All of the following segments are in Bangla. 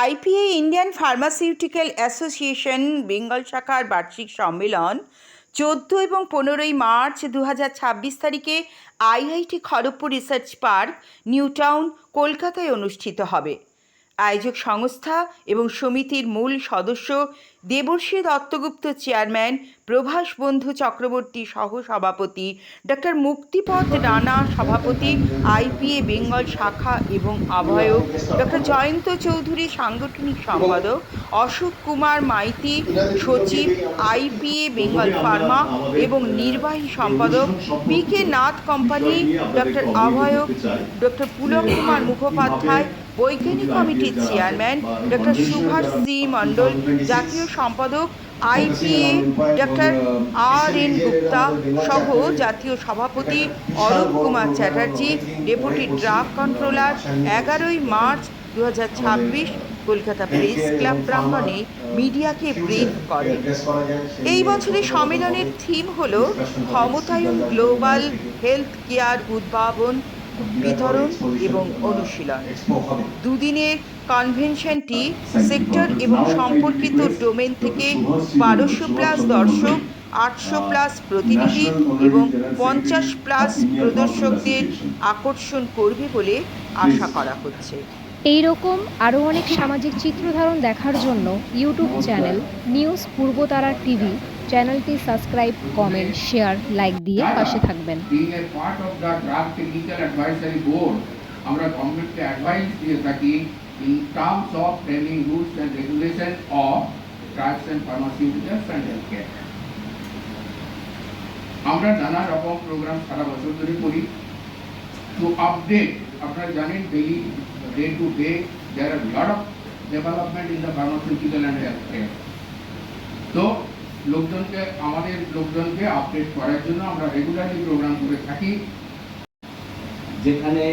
IPA Indian pharmaceutical association Bengal শাখার বার্ষিক সম্মেলন 14 এবং 15 মার্চ 2026 তারিখে IIT Kharagpur research park, new town, কলকাতায় অনুষ্ঠিত হবে। আয়োজক সংস্থা এবং সমিতির মূল সদস্য দেবর্ষী দত্তগুপ্ত চেয়ারম্যান, প্রভাস বন্ধু চক্রবর্তী সহ সভাপতি, ডক্টর মুক্তিপদ রানা সভাপতি আইপিএ বেঙ্গল শাখা এবং আহ্বায়ক, ডক্টর জয়ন্ত চৌধুরী সাংগঠনিক সম্পাদক, অশোক কুমার মাইতি সচিব আইপিএ বেঙ্গল ফার্মা এবং নির্বাহী সম্পাদক, পিকে নাথ কোম্পানি, ডক্টর আহ্বায়ক ডক্টর পুলক কুমার মুখোপাধ্যায়, বৈজ্ঞানিক কমিটির চেয়ারম্যান ডক্টর সুভাষ সি মণ্ডল, জাতীয় সম্পাদক আইপিএ ডক্টর আর.এন. গুপ্তা সহ জাতীয় সভাপতি Arup Kumar Chatterjee, deputy drug controller. 11 March 2026 Kolkata press club প্রাঙ্গণে মিডিয়াকে ব্রিফ করেন। এই বছরের সম্মেলনের থিম হল ক্ষমতায়ন, গ্লোবাল হেলথ কেয়ার, উদ্ভাবন, বিতরণ এবং অনুশীলন। দুদিনের কনভেনশনটি সেক্টর এবং সম্পর্কিত ডোমেন থেকে 1200+ দর্শক, 800+ প্রতিনিধি এবং 50+ প্রদর্শকদের আকর্ষণ করবে বলে আশা করা হচ্ছে। এই রকম আরও অনেক সামাজিক চিত্রধারণ দেখার জন্য YouTube channel news Purbatara TV চ্যানেলটি সাবস্ক্রাইব, কমেন্ট, শেয়ার, লাইক দিয়ে পাশে থাকবেন। আমরা গভর্নমেন্টকে অ্যাডভাইস দিয়ে থাকি in terms of framing rules and regulation of drugs and pharmaceuticals and health care. আমরা নানা রকম প্রোগ্রাম সারা বছর ধরে করি টু আপডেট। আপনারা জানেন daily day to day there are lot of development in the pharmaceutical and health care. তো আমাদের লোকজনকে আপডেট করার জন্য আমরা রেগুলারলি প্রোগ্রাম করে থাকি, যেখানে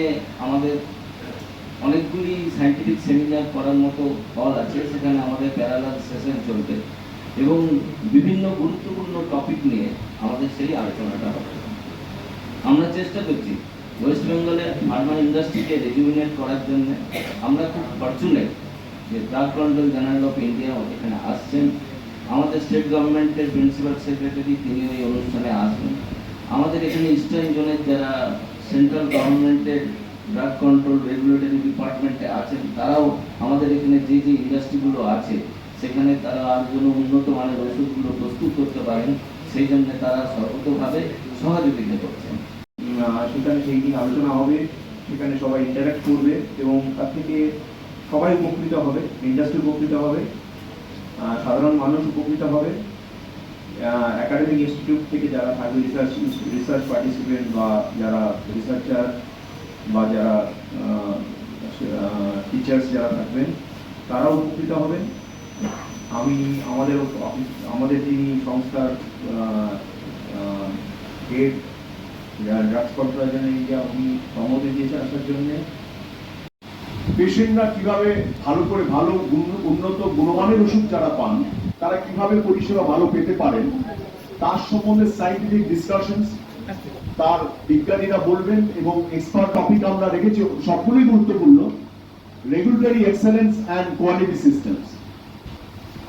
আমাদের অনেকগুলি সায়েন্টিফিক সেমিনার করার মতো হল আছে। সেখানে আমাদের প্যারালাল সেশন চলবে এবং বিভিন্ন গুরুত্বপূর্ণ টপিক নিয়ে আমাদের সেই আলোচনাটা হবে। আমরা চেষ্টা করছি ওয়েস্ট বেঙ্গলের ফার্মা ইন্ডাস্ট্রিকে রেজুভিনেট করার জন্য। আমরা খুব ফরচুনেট যে drug control general of India এখানে আসছেন। আমাদের স্টেট গভর্নমেন্টের প্রিন্সিপাল সেক্রেটারি তিনি ওই অনুষ্ঠানে আসবেন। আমাদের এখানে ইস্টার্ন জোনের যারা সেন্ট্রাল গভর্নমেন্টের ড্রাগ কন্ট্রোল রেগুলেটরি ডিপার্টমেন্টে আছেন, তারাও আমাদের এখানে যে যে ইন্ডাস্ট্রিগুলো আছে সেখানে তারা আর জন্য উন্নত মানের ওষুধগুলো প্রস্তুত করতে পারেন, সেই জন্য তারা সর্বতভাবে সহযোগিতা করছেন। সেখানে সেই দিন আলোচনা হবে, সেখানে সবাই ইন্টারাক্ট করবে এবং তার থেকে সবাই উপকৃত হবে, ইন্ডাস্ট্রি উপকৃত হবে, সাধারণ মানুষ উপকৃত হবে। একাডেমিক ইনস্টিটিউট থেকে যারা থাকবে, রিসার্চ পার্টিসিপেন্ট বা যারা রিসার্চার বা যারা টিচার্স যারা থাকবেন তারাও উপকৃত হবেন। আমাদের যিনি সংস্থার হেড ড্রাগস কন্ট্রোল ইন্ডিয়া, উনি সম্মতি দিয়েছেন আসার জন্য। পেশেন্টরা কিভাবে ভালো উন্নত গুণমানের ওষুধ যারা পান তারা কিভাবে পরিষেবা ভালো পেতে পারেন তার সম্বন্ধে সায়েন্টিফিক ডিসকাশনস তার বিজ্ঞানীরা বলবেন এবং এক্সপার্ট টপিক আমরা রেখেছি, সবগুলোই গুরুত্বপূর্ণ। Regulatory excellence and quality systems.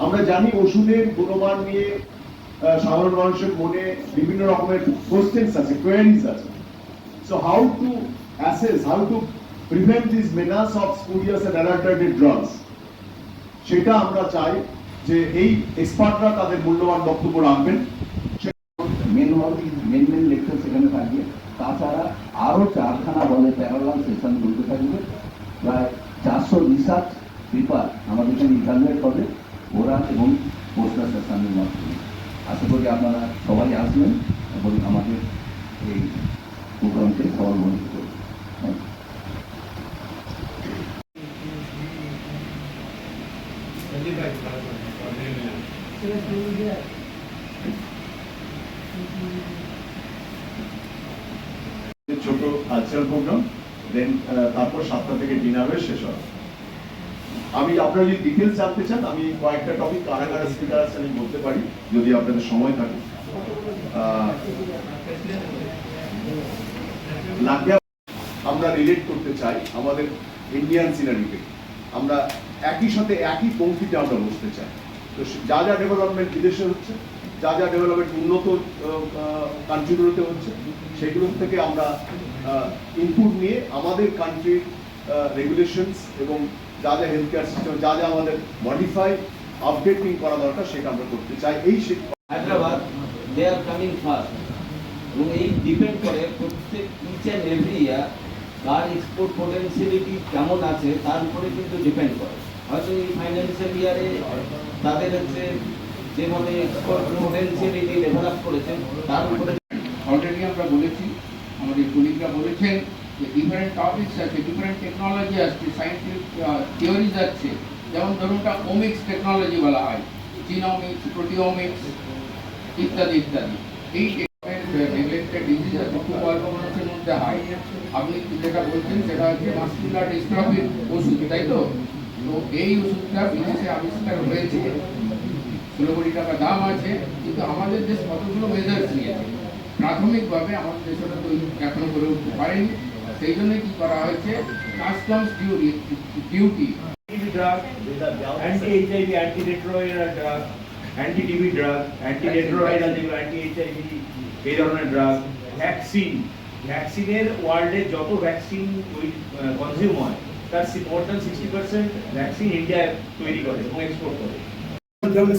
আমরা জানি ওষুধের গুণমান নিয়ে সাধারণ মানুষের মনে বিভিন্ন রকমের কোশ্চেন্স আছে, কোয়েরিজ আছে। So how to assess, how to prevent this menace of spurious and adulterated drugs, সেটা আমরা চাই যে এই এক্সপার্টরা তাদের মূল্যবান বক্তব্য রাখবেন। মেন লেকচার সেখানে থাকবে। তাছাড়া আরও 4খানা বলে প্যারালাল সেশন বলতে থাকবে। প্রায় 400 রিসার্চ পেপার আমাদের এখানে ইভালুয়েট হবে ওরা এবং পোস্টার সেশনের মাধ্যমে। আশা করি আপনারা সবাই আসবেন এবং আমাদের এই প্রোগ্রামকে সফলমণ্ডিত করবেন। ছোট কালচারাল প্রোগ্রাম, দেন তারপর 7টা থেকে ডিনারে শেষ হবে। আমি আপনারা যদি ডিটেলস জানতে চান, আমি কয়েকটা টপিক কারা স্পিকার আছে আমি বলতে পারি যদি আপনাদের সময় থাকে। আমরা রিলেট করতে চাই আমাদের ইন্ডিয়ান সিনারিকে। আমরা একই সাথে একই পঙ্ক্তিতে আমরা বসতে চাই। তো যা যা ডেভেলপমেন্ট বিদেশে হচ্ছে, যা যা ডেভেলপমেন্ট উন্নত কান্ট্রিগুলোতে হচ্ছে, সেগুলো থেকে আমরা ইনপুট নিয়ে আমাদের কান্ট্রির রেগুলেশনস এবং যা যা হেলথ কেয়ার সিস্টেম, যা যা আমাদের মডিফাই আপডেটিং করা দরকার সেটা আমরা করতে চাই। এই Hyderabad they are coming first, এবং এই ডিপেন্ড করে প্রত্যেক ইচ অ্যান্ড এভরি ইয়ার কার এক্সপোর্ট পোটেন্সিয়ালিটি কেমন আছে তার উপরে কিন্তু ডিপেন্ড করে। হয়তো এই ফাইন্যান্সিয়াল ইয়ারে তাদের হচ্ছে যেভাবে এক্সপোর্ট পোটেন্সিয়ালিটি ডেভেলপ করেছে তার উপরে অলরেডি আমরা বলেছি, আমাদের কলিগরা বলেছেন যে ডিফারেন্ট টপিকস আছে, ডিফারেন্ট টেকনোলজি আসছে, সায়েন্টিফিক থিওরিজ আছে। যেমন ধরুন ওমিক্স টেকনোলজি বলা হয়, জিনোমিক্স, প্রোটিওমিক্স ইত্যাদি ইত্যাদি। এই নেগলেক্টেড ডিজিজ আছে, খুব অল্প মানুষের মধ্যে হয়। আপনি যেটা বলছেন সেটা হচ্ছে মাসকুলার ডিস্ট্রফির ওষুধ, তাই তো? তো এই ওষুধটা বিদেশে আবিষ্কার হয়েছে, 16 কোটি টাকা দাম আছে, কিন্তু আমাদের দেশ কতগুলো মেজার্স নিয়েছে। প্রাথমিকভাবে আমাদের দেশ ওটা তো এখনো করে উঠতে পারেনি। সেই জন্য কি করা হয়েছে, customs duty drug, anti-HIV, anti-retroviral drug, anti-TB drug, anti-retroviral যেগুলো anti-HIV এই ধরনের ড্রাগ, ভ্যাকসিনের ওয়ার্ল্ডে যত ভ্যাকসিন কনজিউম হয় তার মোর দ্যান 60% ভ্যাকসিন ইন্ডিয়া তৈরি করে এবং এক্সপোর্ট করে।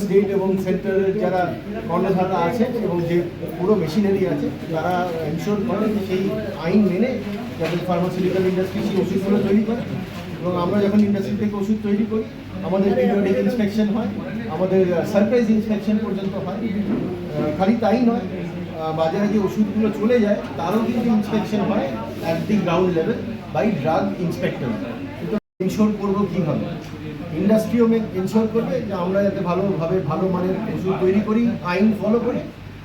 স্টেট এবং সেন্ট্রালের যারা কর্ণধাররা আছে এবং যে পুরো মেশিনারি আছে তারা এনশোর করে যে সেই আইন মেনে যাতে ফার্মাসিউটিক্যাল ইন্ডাস্ট্রি সেই ওষুধগুলো তৈরি করে। এবং আমরা যখন ইন্ডাস্ট্রি থেকে ওষুধ তৈরি করি আমাদের পিরিয়ডিক ইন্সপেকশন হয়, আমাদের সারপ্রাইজ ইন্সপেকশন পর্যন্ত হয়। খালি তাই নয়, বাজারে যে ওষুধগুলো চলে যায় তারও কিন্তু ইন্সপেকশন হয় at the ground level by drug inspector. কিন্তু এনশোর করবো কীভাবে? ইন্ডাস্ট্রিও এনশোর করবে যে আমরা যাতে ভালোভাবে ভালো মানের ওষুধ তৈরি করি, আইন ফলো করি,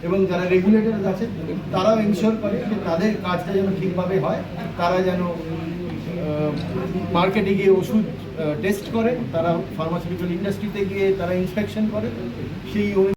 এবং যারা রেগুলেটর আছে তারাও এনশোর করে যে তাদের কাজটা যেন ঠিকভাবে হয়। তারা যেন মার্কেটে গিয়ে ওষুধ টেস্ট করে, তারা ফার্মাসিউটিক্যাল ইন্ডাস্ট্রিতে গিয়ে তারা ইন্সপেকশন করে, সেই